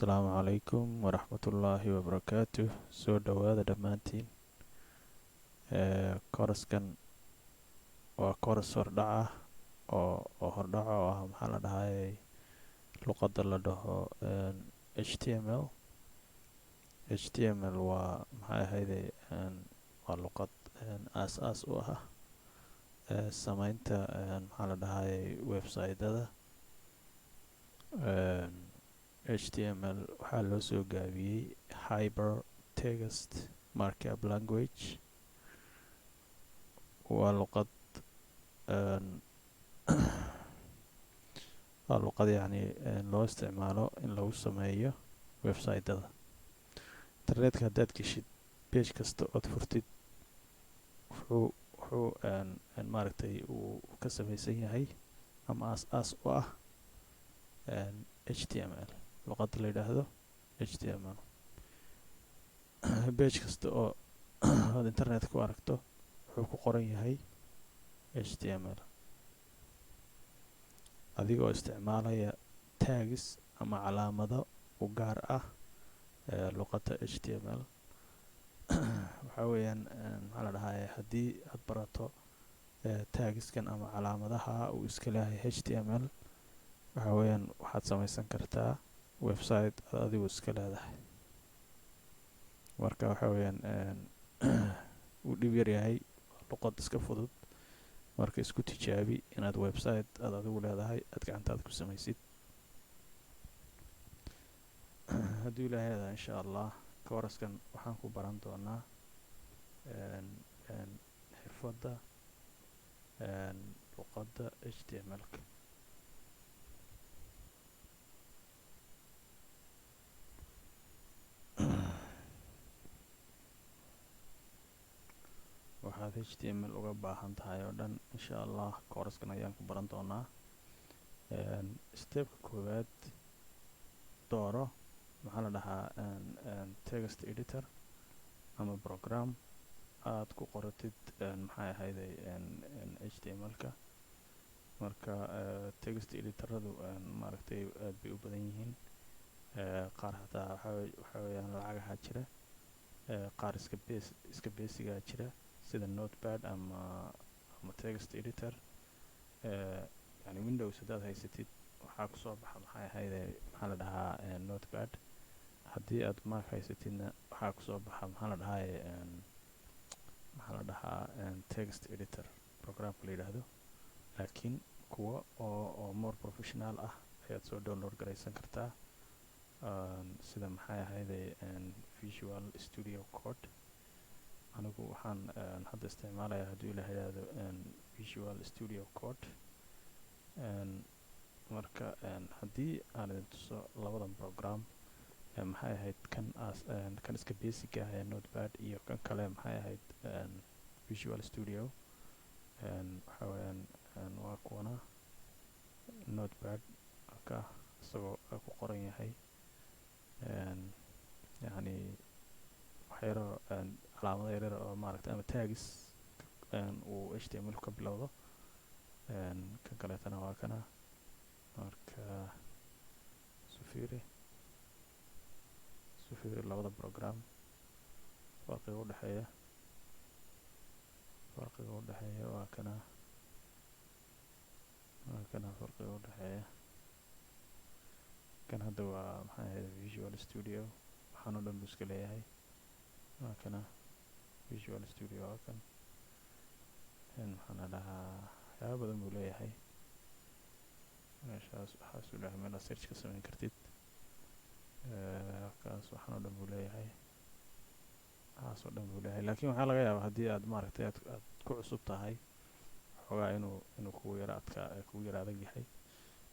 Asalaamu calaykum waraxmatullaahi wabarakaatuh. Soo dhowaada dhammaantiin. Koraskan waa koras hordhac ah oo hordhaco oo ah maxaa la dhahayay luqadda la dhaho HTML. HTML waa maxay ahayde waa luqad aas-aas u ah samaynta maxaa la dhahayay website-dada. HTML waxaa loo soo gaabiyey Hypertext Markup Language. waa luqad waa luqad yacni loo isticmaalo in lagu sameeyo website-dada. internetka haddaad geshid page kasta ood furtid wuxuu maaragtay uu ka samaysan yahay ama aas-aas u ah HTML, luqadda la yidhaahdo HTML. page kasta oo aad internet ku aragto wuxuu ku qoran yahay HTML adigoo isticmaalaya tags ama calaamado u gaar ah luqadda HTML. waxaa weeyaan maxaa la dhahayaa haddii aad barato tagskan ama calaamadaha uu iska leeyahay HTML, waxaa weeyaan waxaad samaysan kartaa website aad adigu iska leedahay. marka waxaa weeyaan uu dhib yar yahay, luqad iska fudud. marka isku tijaabi inaad website aad adigu leedahay aad gacantaada ku samaysid. haddii ilaahay adaa insha allah kooraskan waxaan ku baran doonaa xirfadda luqadda HTML-ka. waxaad HTML uga baahan tahay oo dhan insha allah kooraskan ayaan ku baran doonaa. stepka koowaad dooro maxaa la dhahaa text editor ama program aad ku qoratid maxay ahayday HTML-ka. marka text editoradu maaragtay aad bay u badan yihiin. qaar hataa waxaa weeyaan lacagaha jira, qaar iska basigaa jira sida notepad ama text editor. yani windows haddaad haysatid waxaa kusoo baxa maxay ahayde maxaa la dhahaa notepad. haddii aad mac haysatidna waxaa kusoo baxa maxaa la dhahaa text editor programka la yidhaahdo. laakiin kuwa oo more professional ah ayaad soo download garaysan kartaa, sida maxay ahayde Visual Studio Code. anigu waxaan hadda isticmaalayaa hadduu ila yidhaahdo Visual Studio Code. marka haddii aan idin tuso labadan program, maxay ahayd kan iska basic ah ee notepad iyo kan kale maxay ahayd Visual Studio. waxaa weeyaan waa kuwana notepad ka isagoo ku qoran yahay yani waxyaro calaamado yaryar oo maaragtay ama tags uu HTML ka bilowdo. kan kaleetana waa kana. marka sufiri labada program farqiga u dhexeeya waa kana farqiga u dhexeeya. kan hadda waa maxay ahayd Visual Studio, waxaan oo dhan buu iska leeyahay. waa kana Visual Studio waa kan. maxaa la dhahaa waxyaaba badan buu leeyahay. meeshaas waxaas u dhahay meel aad search ka samayn kartid. kaas waxaan oo dhan buu leeyahay, waxaas oo dhan buu leeyahay. laakiin waxaa laga yaabaa haddii aad maaragtay aad ku cusub tahay xoogaa inuu kugu yara adag yahay.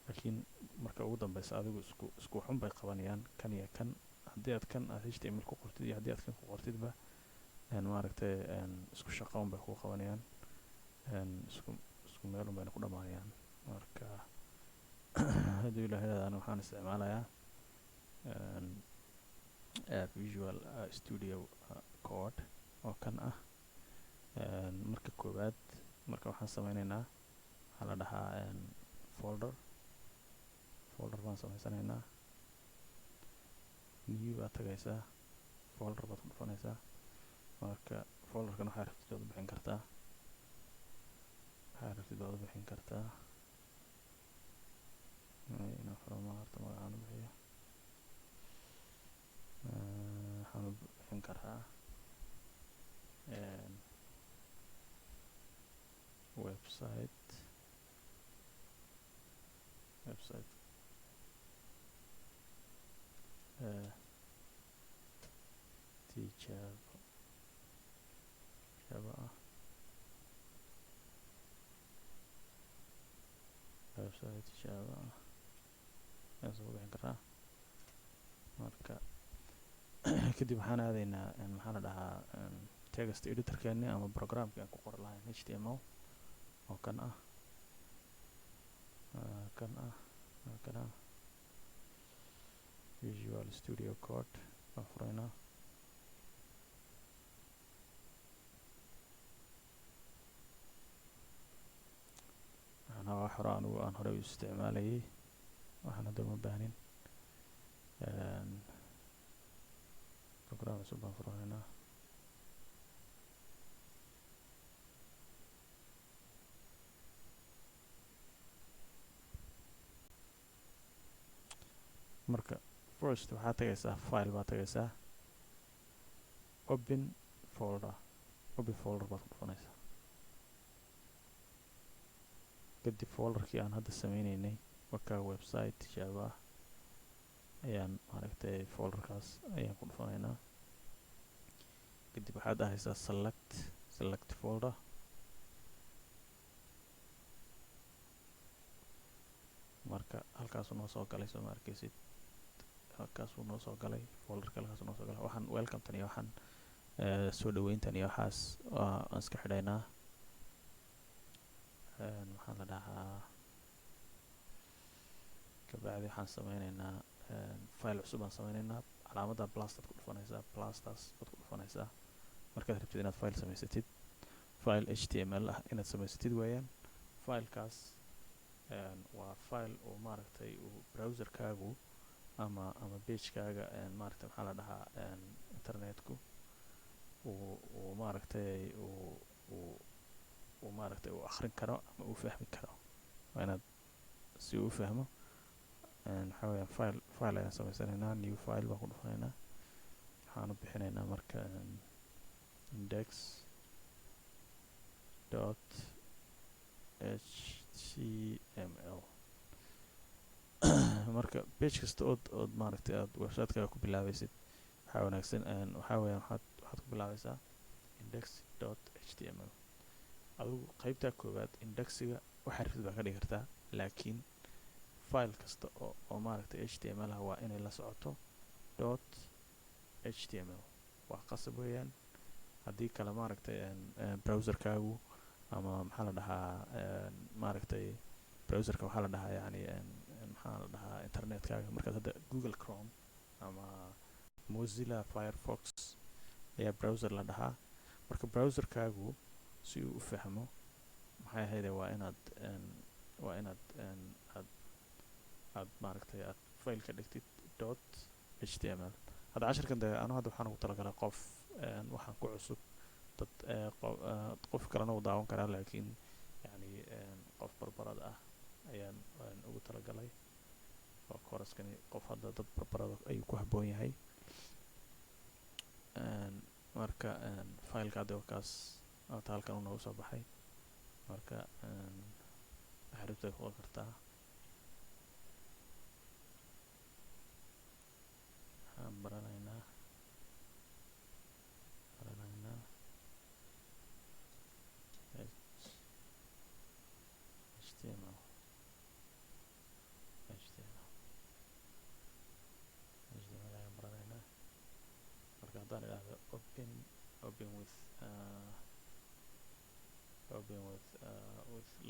laakiin marka ugu dambeysa adigu isku xun bay qabanayaan kan iyo kan. haddii aad kan aad HTML ku qortid iyo haddii aad kan ku qortidba maaragtay isku shaqo un bay ku qabanayaan, isku meel un bayna ku dhammaanayaan. marka haddii ilaahay yidhaahdo waxaan isticmaalayaa Visual Studio Code oo kan ah. marka koowaad waxaan sameynaynaa waxaa la dhahaa folder baan samaysanaynaa. new baad tagaysaa, folder baad ku dhufanaysaa. marka folderkan waxaa rabtid baad u bixin kartaa, inaan furama horta magacaan u bixiyo. waxaan u bixin karaa website tijaabo ah, website tijaabo ah ayaas ugu bixin karaa. marka kadib waxaan aadaynaa maxaa la dhahaa text editorkeeni ama programkii aan ku qori lahayn html oo kan ah Visual Studio Code baan furaynaa. wax hore anigu aan hore u isticmaalayay, waxaan hadda uma baahnin. program cusub baan furaynaa. marka first waxaad tagaysaa file baad tagaysaa, open folder baad ku dhufanaysaa. kadib folderkii aan hadda sameynaynay markaa website tijaabo ah ayaan maaragtay folderkaas ayaan ku dhufanaynaa. kadib waxaad ahaysaa select folder. marka halkaasuu noo soo galay, soo ma arkaysid, halkaasuu noo soo galay folderka, halkaasuu noo soo galay. waxaan welcometan iyo waxaan soo dhaweyntan iyo waxaas aan iska xidhaynaa. waxaa la dhahaa kabacdi waxaan sameynaynaa file cusub aan sameynaynaa. calaamadda plus baad ku dhufanaysaa, plustaas baad ku dhufanaysaa markaad rabtid inaad file samaysatid, file html ah inaad samaysatid weeyaan. filekaas waa file uu maaragtay uu browserkaagu ama pagekaaga maaragtay maxaa la dhahaa internetku uu maaragtay uu maaragtay uu akhrin karo ama uu fahmi karo. waa inaad si uu fahmo waxaa weeyaan file ayaan samaysanaynaa, new file baan ku dhufanaynaa. waxaan u bixinaynaa marka index .html. marka page kasta ood maaragtay aad website-kaaga ku bilaabaysid waxaa wanaagsan waxaa weeyaan waxaad ku bilaabaysaa index.html. adigu qaybtaa koowaad indexiga waxaa rabtid baa ka dhigi kartaa, laakiin file kasta oo maaragtay html ah waa inay la socoto .html. waa qasab weeyaan, haddii kale maaragtay browserkaagu ama maxaa la dhahaa maaragtay browserka waxaa la dhahaa yani maxaa la dhahaa internetkaaga. markaad hadda Google Chrome ama Mozilla Firefox ayaa browser la dhahaa. marka browserkaagu si uu u fahmo maxay ahayde waa inaad aad maaragtay aad file ka dhigtid .html. hadda casharkan de anu hadda waxaan ugu talagalay qof waxaan ku cusub, dad qof kalena uu daawan karaa, laakiin yani qof barbarad ah ayaan ugu talagalay. oo kooraskani qof hadda dad barbarada ayuu ku habboon yahay. marka fileka hadda wakaas aata halkan u noogu soo baxay. marka xaribtay ku qori kartaa. waxaan baranaynaa HTML ayaan baranaynaa. marka haddaan idhaahdo open with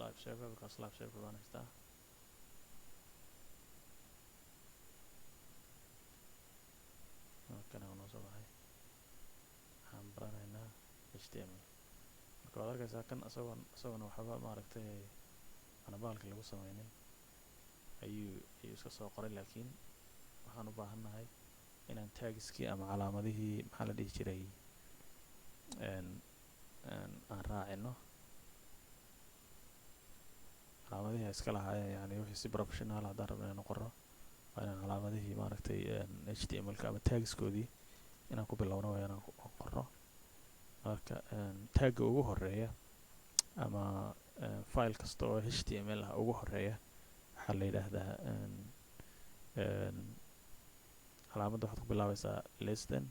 live server, because live server baan haystaa. halkan noo soo baxay. waxaan baranaynaa HTML. marka waad arkaysaa kan isagona waxba maaragtay anabaalkii lagu sameynay ayuu iska soo qoray, laakiin waxaan u baahannahay inaan tagskii ama calaamadihii maxaa la dhihi jiray aan raacino calaamadihii ay iska lahaayeen, yani wixii si professional haddaan rabno inaan qorro waa inaan calaamadihii maaragtay htmlka ama tagskoodii inaan ku bilowno waa inaan qorro. marka tagga ugu horeeya ama file kasta oo html ah ugu horeeya waxaa la yidhaahdaa calaamadda waxaad ku bilaabaysaa less than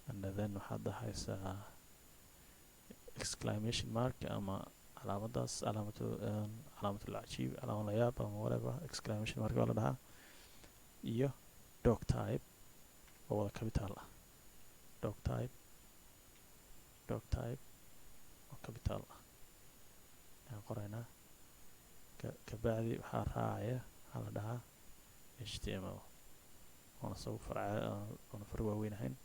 and then waxaad dhahaysaa exclamation mark ama calaamadaas calaamatul cajiib, calaamad la yaab ama whatever, exclamation mark waa la dhahaa, iyo doc type oo wada capital ah. doc type oo capital ah ayaan qoraynaa. kabacdi waxaa raacaya waxaa la dhahaa html oona isagu oona far waaweyn ahayn.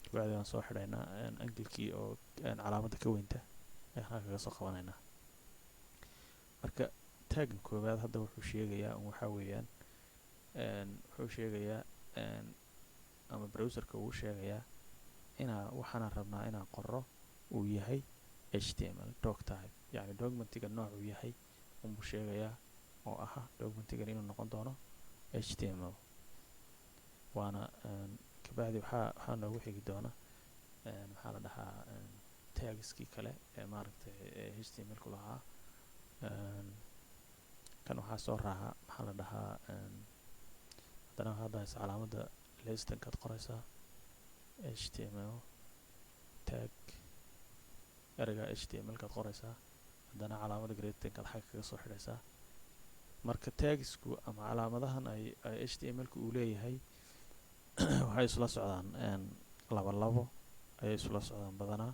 kabacdi waan soo xidhaynaa angelkii oo calaamadda ka weynta ayaan halka kaga soo qabanaynaa. marka taggan koowaad hadda wuxuu sheegayaa waxaa weeyaan wuxuu sheegayaa ama browserka uu sheegayaa waxaana rabnaa inaan qorro uu yahay html doc type, yani documentiga nooc uu yahay unbuu sheegayaa oo aha documentigan inuu noqon doono html. waana kabacdi waxaa noogu xigi doona maxaa la dhahaa tagskii kale ee maaragtay htmlku lahaa. kan waxaa soo raaca maxaa la dhahaa haddana waxaad dhahaysa calaamadda lestankaad qoraysaa html tag ereyga htmlkaad qoraysaa, haddana calaamadda greatankaad xagga kaga soo xidhaysaa. marka tagsku ama calaamadahan ay htmlku uu leeyahay waxay isula socdaan labo ayay isula socdaan badanaa.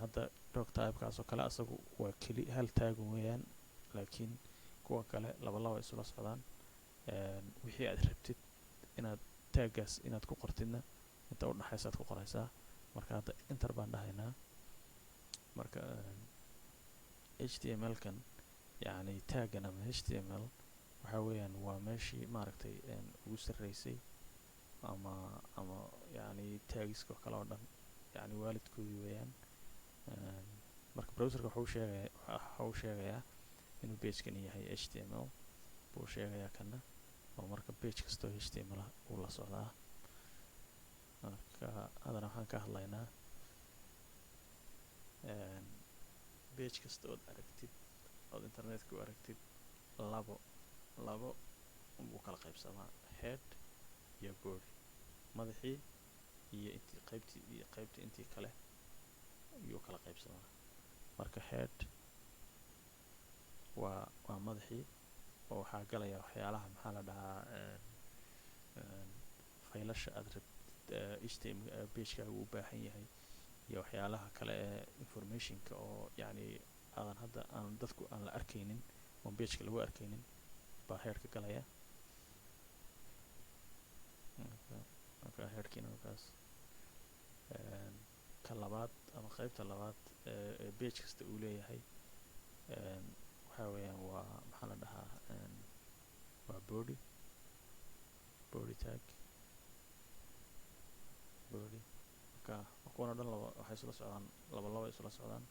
hadda doc typekaas oo kale asagu waa hal tag weeyaan, laakiin kuwa kale laba isula socdaan. wixii aad rabtid inaad taggaas inaad ku qortidna inta u dhaxaysaad ku qoraysaa. marka hadda enter baan dhahaynaa. marka htmlkan yani taggan ama html waxaa weeyaan waa meeshii maaragtay ugu sarreysay ama yani tagska oo kale oo dhan yani waalidkoodii weeyaan. marka browserka waxa uu sheegayaa inuu pagekani yahay html buu sheegayaa kana, oo marka page kastoo html ah uu la socdaa. marka haddana waxaan ka hadlaynaa page kasta ood aragtid ood internetka u aragtid labo unbuu kala qaybsamaa, head iyo body, madaxii iyo qaybtii intii kale ayuu kala qaybsamaa. marka head waa madaxii oo waxaa galaya waxyaalaha maxaa la dhahaa faylasha aad rabtid pagekaaga u baahan yahay iyo waxyaalaha kale ee informationka oo yani aadan hadda dadku aan la arkaynin oo pageka lagu arkaynin baa headka galaya. marka headkiina markaas ka labaad ama qaybta labaad ee page kasta uu leeyahay waxaa weeyaan waa maxaa la dhahaa waa body tag body. marka kuwan oo dhan waxay isula socdaan laba isula socdaan.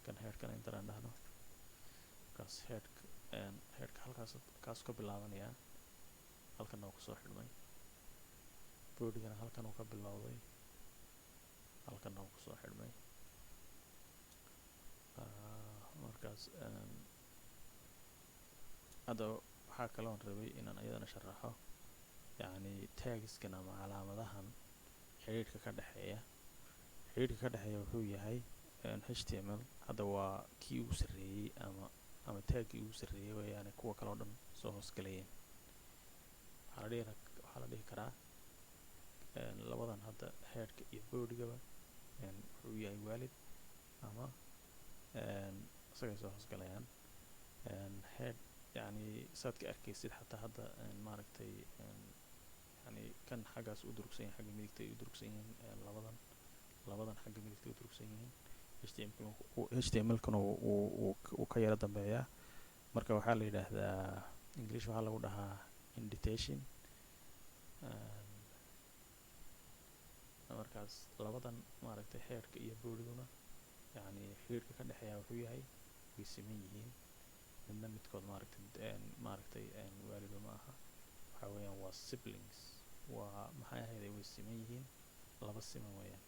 kan headkana intaan dhahno markaas headka halkaas ka bilaabanayaa, halkana uu kusoo xidhmay. bodygana halkan uu ka bilowday, halkana uu kusoo xidhmay. markaas hadda waxaa kaloon rabay inaan iyadana sharaxo yani tagskan ama calaamadahan xiriirka ka dhexeeya wuxuu yahay html hadda waa kii ugu sarreeyey ama taggii ugu sarreeyey weeyaane kuwa kale oo dhan soo hoosgalayeen. waxaa la dhihi karaa labadan hadda headka iyo bodygaba wuxuu yahay waalid ama isagay soo hoosgalayaan. head yani saad ka arkaysid xataa hadda maaragtay yani kan xaggaas u durugsan yahay, xagga midigta ay u durugsan yihiin, labadan xagga midigta u durugsan yihiin. htmlkuna wuu ka yara dambeeyaa. marka waxaa la yidhaahdaa english waxaa lagu dhahaa indentation markaas labadan maaragtay heerka iyo booriguna yani xiriirka ka dhexeeya wuxuu yahay way siman yihiin midna midkood maaragtay waalido ma aha waxa weeyaan waa siblings waa maxay ahayday way siman yihiin laba siman weeyaan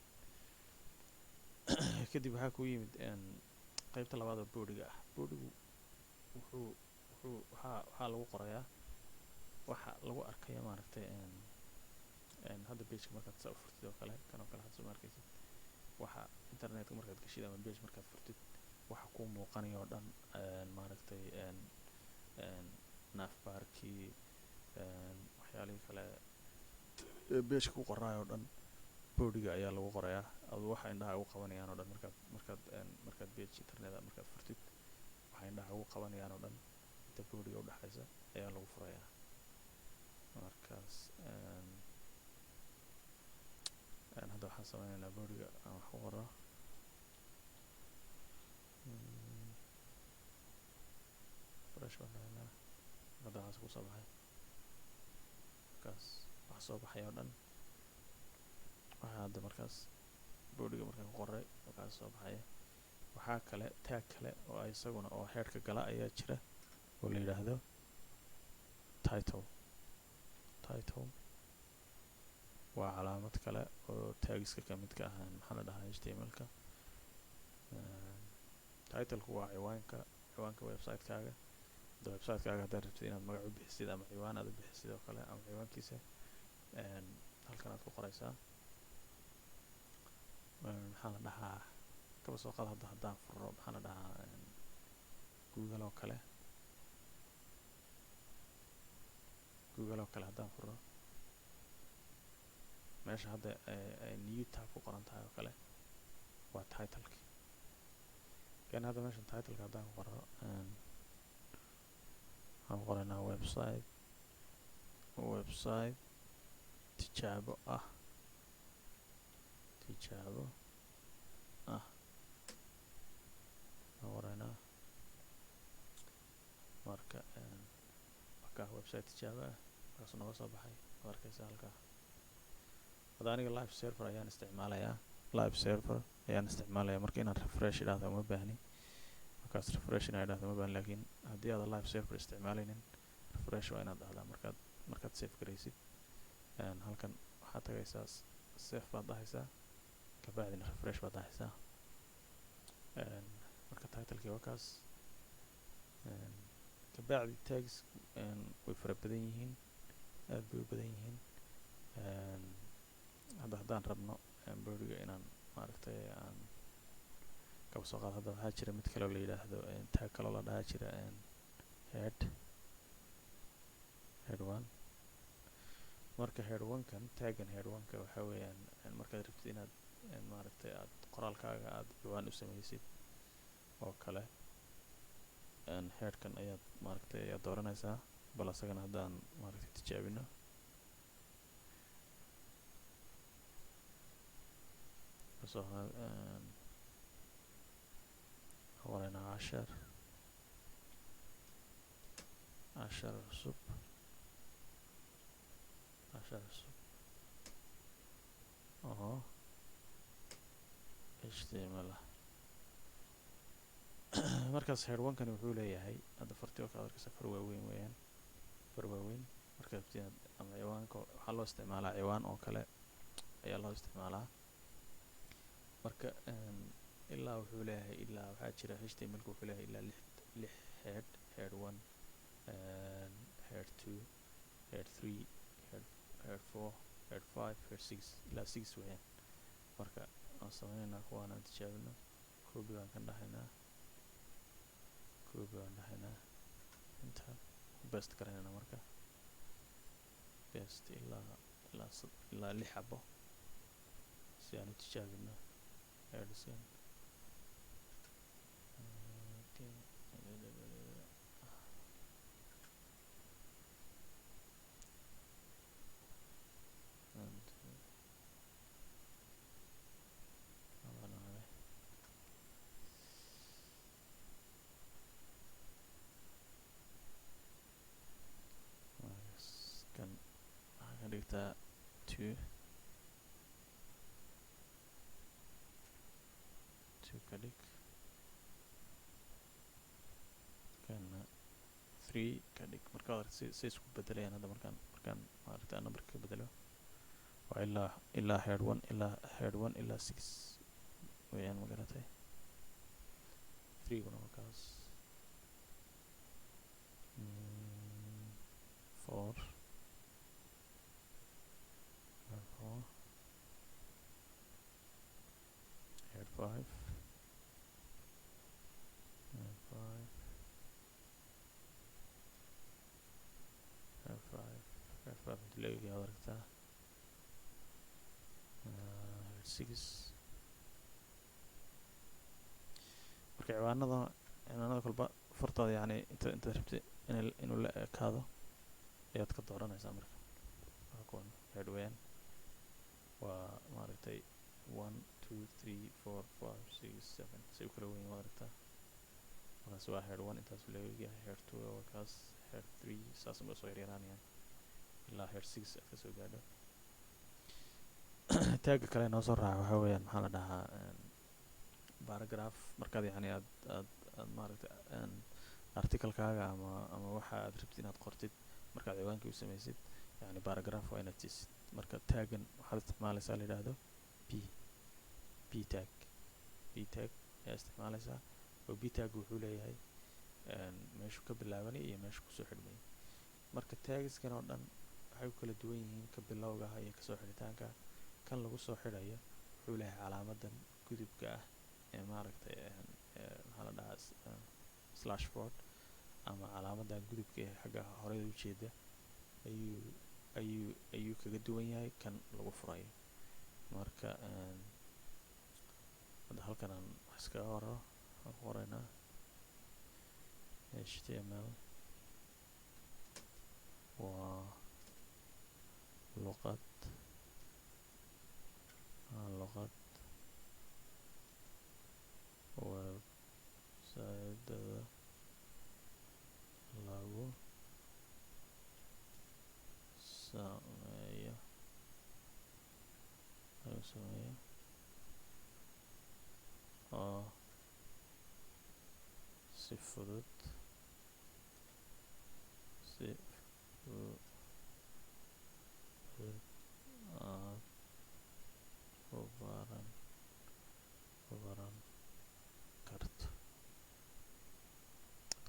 kadib waxaa ku yimid qaybta labaad oo booriga ah boorigu waxaa lagu qorayaa waxa lagu arkaya maaragtay hadda pageka markaad saa u furtid oo kale kan oo kale hadda soo arkaysid waxa internetka markaad gashid ama page markaad furtid waxa kuu muuqanaya oo dhan maaragtay naafbaarkii waxyaalihii kale pageka ku qoraayo oo dhan booriga ayaa lagu qorayaa adu waxa indhaha ugu qabanayaan oo dhan markaad page internet markaad furtid waxa indhaha ugu qabanayaan oo dhan inta booriga udhexaysa ayaa lagu furayaa markaas hadda waxaan sameynaynaa booriga aan wax ku qoro fresh baan dhahaynaa hadda waxaas kusoo baxay markaas wax soo baxay oo dhan waxaa hadda markaas booriga markaan ku qoray markaas soo baxaya waxaa kale taag kale oo isaguna oo heerka gala ayaa jira oo la yidhaahdo title waa calaamad kale oo taagiska ka mid ka ahaan maxaa la dhahaa html-ka titleku waa ciwaanka website-kaaga hadda website-kaaga haddaad rabtid inaad magac u bixisid ama ciwaan aad u bixisid oo kale ama ciwaankiisa halkan aad ku qoraysaa maxaa la dhahaa kaba soo qaad hadda haddaan furo maxaa la dhahaa google oo kale haddaan furo meesha hadda new tab ku qoran tahay oo kale waa titleki kan hadda meeshan titleka haddaan ku qoro waxaan ku qoraynaa website tijaabo ah aan qoraynaa marka markaa website tijaabo ah markaasuu naga soo baxay waad arkaysaa halkaa hadda aniga live server ayaan isticmaalayaa marka inaan refresh idhaahdo uma baahni markaas refresh inaan idhaahdo uma baahni laakiin haddii aadan live server isticmaalaynin refresh waa inaad dhahdaa markaad save garaysid halkan waxaad tagaysaa save baad dhahaysaa kabacdina refresh baad dhahaysaa marka titlekii waa kaas kabacdi tags way fara badan yihiin aad bay u badan yihiin haddaan rabno booriga inaan maaragtay aan kaba soo qaado hadda waxaa jira mid kaleo la yidhaahdo taag kaloo la dhahaa jira head one marka head one-kan taagan head one-ka waxaa weeyaan markaad rabtid inaad maaragtay aad qoraalkaaga aad ciwaan u samaysid oo kale headkan ayaad maaragtay ayaad dooranaysaa bal asagana haddaan maaragtay tijaabino qoraynaa cashar cusub oo html ah markaas head one-kani wuxuu leeyahay hadda farti oo kale arkaysa far waaweyn markaad rabtid ama ciwaanka waxaa loo isticmaalaa ciwaan oo kale ayaa loo isticmaalaa marka ilaa wuxuu leeyahay ilaa waxaa jira html-ku wuxuu leeyahay ilaa lix head one head two head three head four head five head six ilaa six weeyaan marka aan sameynaynaa kuwaan aan tijaabino copy baan ka dhahaynaa inta best garaynayna marka best ilaa lix xabo si aan u tijaabino Edison kartaa 2 ka dhig kana 3 ka dhig marka si isku bedelayaan hadda markaan maaragtay numberka ka bedelo waa ilaa head 1 ilaa 6 weeyaan ma garatay 3 guna waa kaas 4 head 5 leegi aad aragtaa 6 marka ciwaanada kolba fartooda yani inta rabtay inuu la ekaado ayaad ka dooranaysaa marka waa kuwan head weeyaan waa maaragtay 1 2 3 4 5 6 7 say u kala weyn waad aragtaa markaas waa head 1 intaas leeyahay head 2 waa kaas head 3 saas ma soo yaryaraanayaan ilaa head 6 aad ka soo gaadho taaga kale noo soo raaca waxaa weeyaan maxaa la dhahaa paragraph markaad yani aad maaragtay articlekaaga ama waxa aad rabtid inaad qortid markaad ciwaankii u samaysid yani paragraph waa inaad siisid marka taagan waxaad isticmaalaysaa la yidhaahdo p tag ayaa isticmaalaysaa oo p tag wuxuu leeyahay meeshu ka bilaabanay iyo meeshu kusoo xidhmay marka tagiskan oo dhan waxay ku kala duwan yihiin ka bilowgaha iyo kasoo xidhitaanka kan lagu soo xidhayo wuxuu leeyahay calaamadan gudubka ah ee maaragtay maxaa la dhahaa slashboard ama calaamadan gudubka ee xagga horeyda ujeeda ayuu kaga duwan yahay kan lagu furayo marka hadda halkan aan wax iskaga qoraynaa html waa luqad website-dada lagu sameeyo oo si fudud aad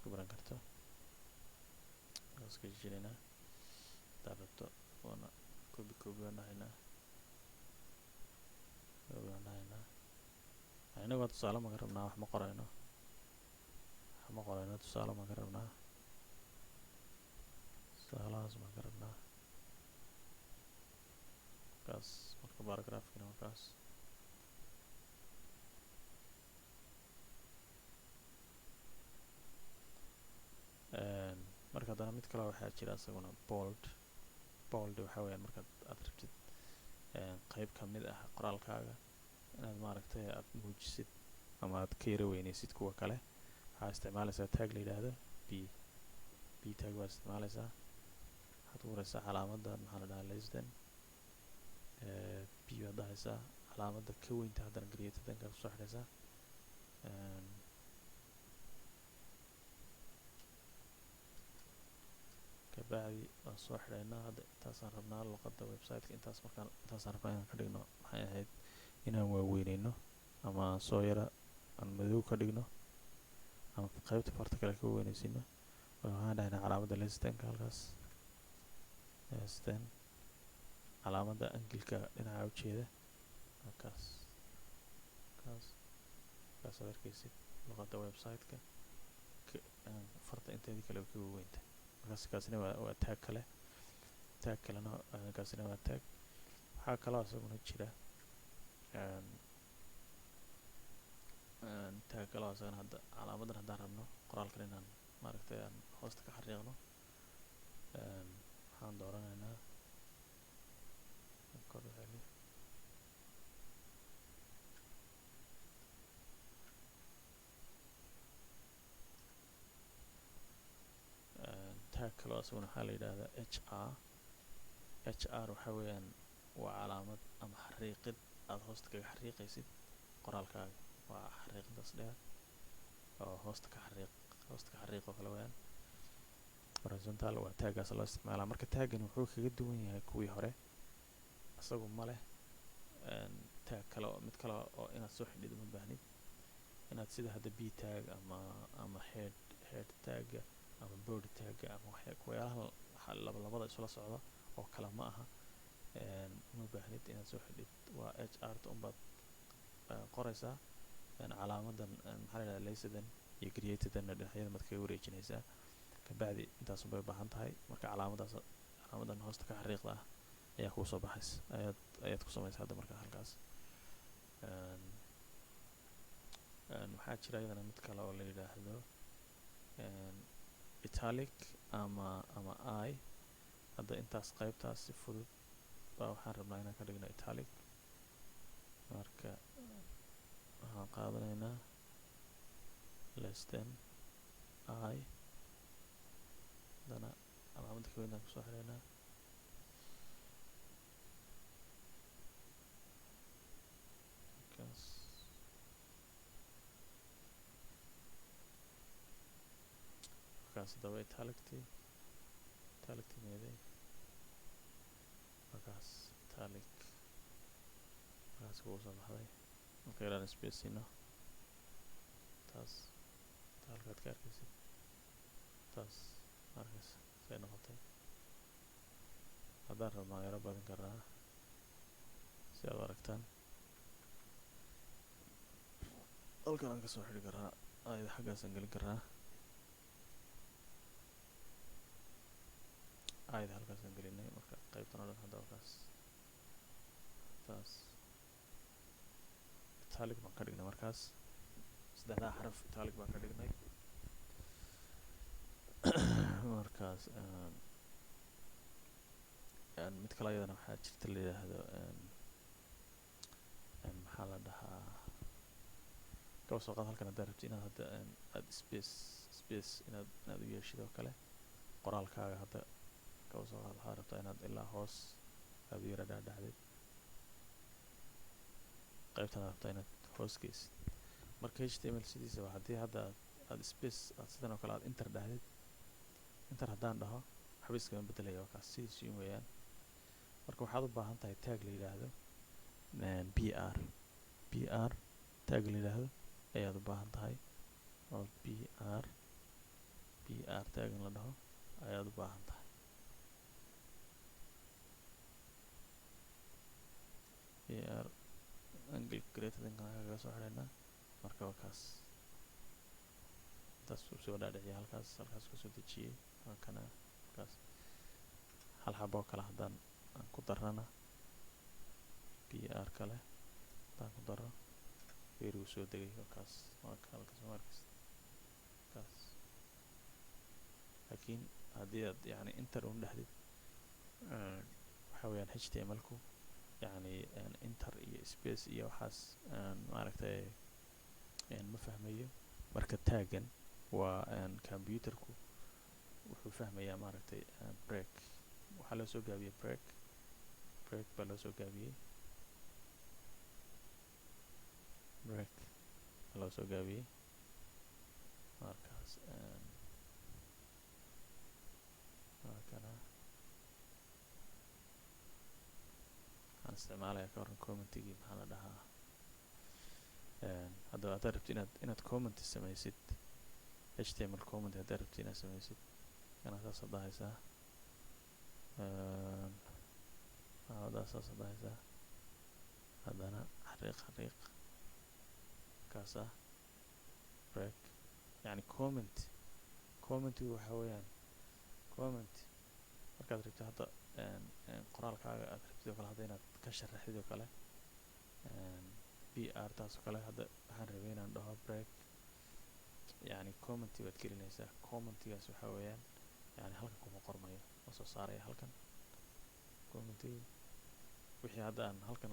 ku baran karto iska jirinaa hadaad rabto waana copy baan dhahaynaa inagu waa tusaale maga rabnaa wax ma qorayno tusaale maga rabnaa tusaalahaas maga rabnaa kaas marka paragraphkina waa kaas marka haddana mid kale waxaa jira isaguna bold waxaa weeyaan markaad aad rabtid qayb ka mid ah qoraalkaaga inaad maaragtay aad muujisid ama aad ka yara weynaysid kuwa kale waxaa isticmaalaysaa tag la yidhaahdo p tag baa isticmaalaysaa waxaad ku qoraysaa calaamadda maxaa la dhahaa less than p baad dhahaysaa calaamadda ka weynta haddana greater than-kaa kusoo xidhaysaa kabacdi waan soo xidhaynaa hadda intaasaan rabnaa luqadda website-ka intaasaan rabnaa inaan ka dhigno maxay ahayd inaan waaweyneyno ama aan soo yara aan madow ka dhigno ama qaybta farta kale ka weyneysiino marka waxaan dhahaynaa calaamadda less-than-ka halkaas less-than calaamadda angilka dhinaca ujeeda kaas aad arkaysid luqadda website-ka farta inteedii kale ka weynta kaasina waa tag kalena kaasina waa tag waxaa kaloo isaguna jira tag kaloo isagana hadda calaamadan haddaan rabno qoraalkan inaan maaragtay aan hoosta ka xariiqno waxaan dooranaynaa kor u celi tag kaloo isaguna waxaa la yidhaahdaa hr waxa weeyaan waa calaamad ama xariiqid aad hoosta kaga xariiqaysid qoraalkaaga. waa xariiqdaas dheer oo hoosta ka xariiq oo kale weeyaan. horizontal waa taagaas loo isticmaalaa. marka taagani wuxuu kaga duwan yahay kuwii hore, isagu ma leh taag kale oo mid kale oo inaad soo xidhid uma baahnid, inaad sida hadda b tag ama head tagga ama body tagga ama kuwayaalaha labada isla socda oo kale ma aha. uma baahnid inaad soo xidhid, waa hr ta unbaad qoraysaa. calaamadan maxaa la yidhahdaa laysadan iyo creatadanna dhinacyada maad kaga wareejinaysaa, kabacdi intaas unbay u baahan tahay. marka calaamadan hoosta ka xariiqda ah ayaa kuu soo baxaysa, ayaad ku samaysa hadda marka halkaas. waxaa jira iyadana mid kale oo la yidhaahdo italic ama I. hadda intaas qaybtaas si fudud baa waxaan rabnaa inaan ka dhigno italic. marka waxaan qaadanaynaa less than I, haddana calaamadda ka weynaan kusoo xidhaynaa. markaas haddaba italicti meeday markaas italic markaas kugu soo baxday. marka ilaan space siino, taas halkaad ka arkaysid, taas arkaysa say noqotay. haddaan rabnaa yaro badin karnaa si aad u aragtaan. halkan aan kasoo xidhi karnaa, ayada xaggaasaan gelin karnaa, ayada halkaasaan gelinay. marka qaybtan oo dhan hadda halkaas taas italic baan ka dhignay. markaas saddexdaa xaraf italic baan ka dhignay. markaas mid kale ayadana waxaa jirta la yidhaahdo maxaa la dhahaa kaba soo qaad halkan haddaad rabti inaad hadda aad space inaad u yeeshid oo kale qoraalkaaga. hadda kaba soo qaad waxaad rabtaa inaad ilaa hoos aad u yara dhaadhacdid, qaybtan aad rabtaa inaad hoos geysid. marka html sidiisaba haddii hadda aad space aad sidan oo kale aad enter dhahdid, enter haddaan dhaho waxba iskama bedelaya, waa kaas sidiisii weeyaan. marka waxaad u baahan tahay tag la yidhaahdo br tag la yidhaahdo ayaad u baahan tahay, oo br tagin la dhaho ayaad u baahan tahay. br angle createdinkan kaga soo xidhaynaa. marka waa kaas intaas uu soo dhaadhiciyay, halkaas kasoo dejiyey. halkana markaas hal xabo kale haddaan aan ku darrana br kale haddaan ku darro weerigu soo degay. halkaas halkaas markas kaas. laakiin haddii aad yani enter un dhahdid waxa weeyaan html-ku yani enter iyo space iyo waxaas maaragtay ma fahmayo. marka taggan waa computerku wuxuu fahmayaa maaragtay break. waxaa loo soo gaabiyey break baa loo soo gaabiyey, break baa loo soo gaabiyey. markaas halkana waxaan isticmaalayaa ka waran commentigii maxaa la dhahaa. haddaba haddaad rabti inaad comment samaysid, html comment haddaad rabti inaad samaysid, kana saasaad dhahaysaa, saasaad dhahaysaa. haddana xariiq kaasa break. yani commentigu waxa weeyaan comment markaad rabto hadda qoraalkaaga aad rabtid oo kale hadda inaad ka sharaxdid oo kale br taas oo kale. hadda waxaan rabay inaan dhaho break, yani commenti baad gelinaysaa. commentigaas waxa weeyaan yani halkan kuma qormayo, ma soo saaraya halkan commentigu. wixii hadda aan halkan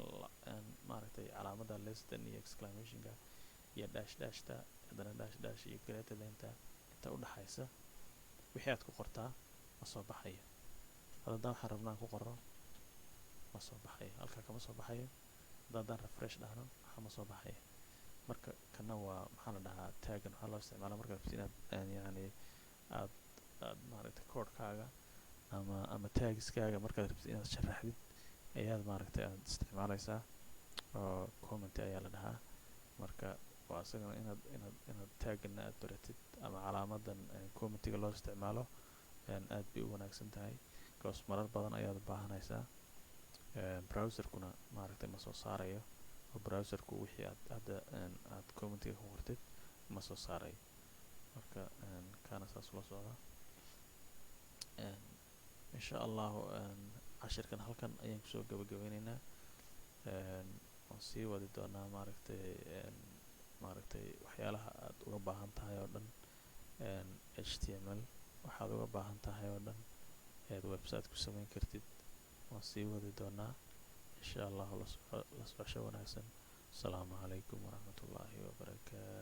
maaragtay calaamadda less than iyo exclamationka iyo dashta haddana dash iyo greater than-ta inta u dhaxaysa wixii aad ku qortaa ma soo baxayo. haddana waxaan rabnaa ku qorro ma soo baxayo, halkaa kama soo baxayo. haddaan refresh dhahno waxaa ma soo baxaya. marka kana waa maxaa la dhahaa taggan waxaa loo isticmaalaa markaad rabtid inaad yani aad maaragtay koodhkaaga ama tagskaaga markaad rabtid inaad sharaxdid ayaad maaragtay aad isticmaalaysaa, oo comment ayaa la dhahaa. marka waa isagana inaad taggana aad baratid ama calaamadan commentiga loo isticmaalo aad bay u wanaagsan tahay, because marar badan ayaad u baahanaysaa. browserkuna maaragtay ma soo saarayo, oo browserku wixii aad hadda aad commentiga ku qortid ma soo saarayo. marka kaana saas la socda. insha allahu cashirkan halkan ayaan kusoo gabagabeyneynaa. waan sii wadi doonaa maaragtay waxyaalaha aad uga baahan tahay oo dhan, html waxaad uga baahan tahay oo dhan ead website ku samayn kartid waan sii wadi doonaa. insha allahu la socosho wanaagsan. asalaamu calaykum waraxmatullaahi wabarakaatu.